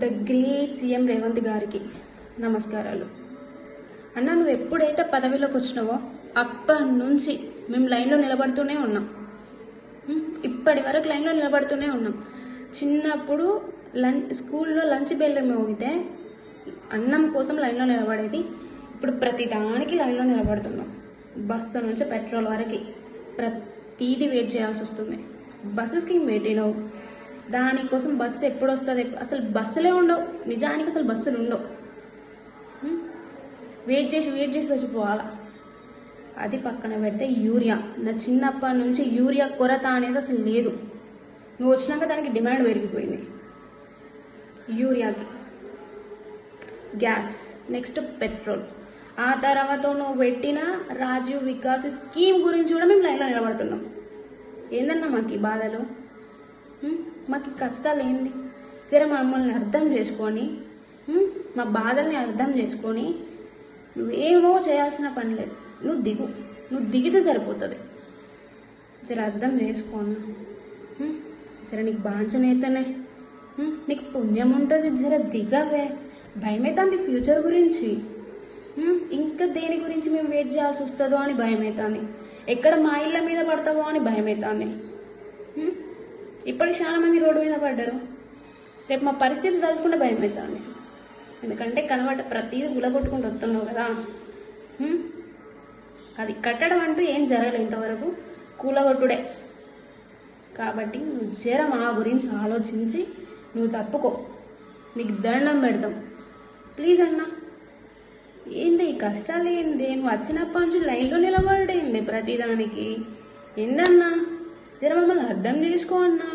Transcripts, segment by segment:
The great CM Revanth గారికి నమస్కారాలు. అన్న, నువ్వు ఎప్పుడైతే పదవిలోకి వచ్చినావో అప్పటి నుంచి మేము లైన్లో నిలబడుతూనే ఉన్నాం. ఇప్పటి వరకు లైన్లో నిలబడుతూనే ఉన్నాం. చిన్నప్పుడు స్కూల్లో లంచ్ బెల్ మోగితే అన్నం కోసం లైన్లో నిలబడేది. ఇప్పుడు ప్రతిదానికి లైన్లో నిలబడుతున్నాం. బస్సు నుంచి పెట్రోల్ వరకు ప్రతిదీ వెయిట్ చేయాల్సి వస్తుంది. బస్సు స్కీమ్ పెట్టినావు, దానికోసం బస్సు ఎప్పుడు వస్తుంది, అసలు బస్సులే ఉండవు. నిజానికి అసలు బస్సులు ఉండవు. వెయిట్ చేసి చచ్చిపోవాలా. అది పక్కన పెడితే యూరియా, నా చిన్నప్పటి నుంచి యూరియా కొరత అనేది అసలు లేదు. నువ్వు వచ్చినాక దానికి డిమాండ్ పెరిగిపోయింది. యూరియాకి, గ్యాస్, నెక్స్ట్ పెట్రోల్, ఆ తర్వాత నువ్వు పెట్టిన రాజీవ్ వికాస్ స్కీమ్ గురించి కూడా మేము లైన్లో నిలబడుతున్నాం. ఏందన్నా మాకు ఈ బాధలు, మాకు కష్టాలు ఏంది? జర మమ్మల్ని అర్థం చేసుకొని, మా బాధల్ని అర్థం చేసుకొని, నువ్వేమో చేయాల్సిన పని లేదు. నువ్వు దిగితే సరిపోతుంది. జర అర్థం చేసుకోన్నా. జర నీకు బాంచనైతేనే నీకు పుణ్యం ఉంటుంది. జర దిగవే. భయమవుతుంది ఫ్యూచర్ గురించి. ఇంకా దేని గురించి మేము వెయిట్ చేయాల్సి వస్తుందో అని భయమవుతుంది. ఎక్కడ మా ఇళ్ళ మీద పడతావో అని భయమవుతుంది. ఇప్పటికి చాలా మంది రోడ్డు మీద పడ్డారు. రేపు మా పరిస్థితి తలుచుకుంటే భయమవుతుంది. ఎందుకంటే కనబడ్డ ప్రతిదీ గులగొట్టుకుంటూ వస్తున్నావు కదా. అది కట్టడం అంటూ ఏం జరగలేదు ఇంతవరకు, కూలగొట్టుడే. కాబట్టి నువ్వు జర మా గురించి ఆలోచించి నువ్వు తప్పుకో. నీకు దండం పెడతాం ప్లీజ్ అన్నా. ఏంది ఈ కష్టాలు? ఏంది నువ్వు వచ్చినప్పటి నుంచి లైన్లో నిలబడేంది ప్రతిదానికి? ఏందన్నా, జర మమ్మల్ని అర్థం చేసుకో అన్నా.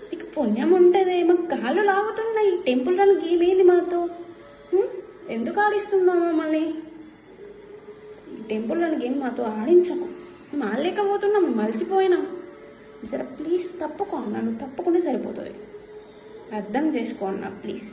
నీకు పుణ్యం ఉంటుంది. మాకు కాళ్ళు లాగుతున్నాయి. టెంపుల్ రన్ గేమ్ ఏంది మాతో? ఎందుకు ఆడిస్తున్నావు మమ్మల్ని? ఈ టెంపుల్ రన్ గేమ్ మాతో ఆడించకు. మేము ఆడలేకపోతున్నాం, మేము అలసిపోయినాం. సరే ప్లీజ్ తప్పుకో అన్నా. నువ్వు తప్పకుండా సరిపోతుంది. అర్థం చేసుకో అన్నా ప్లీజ్.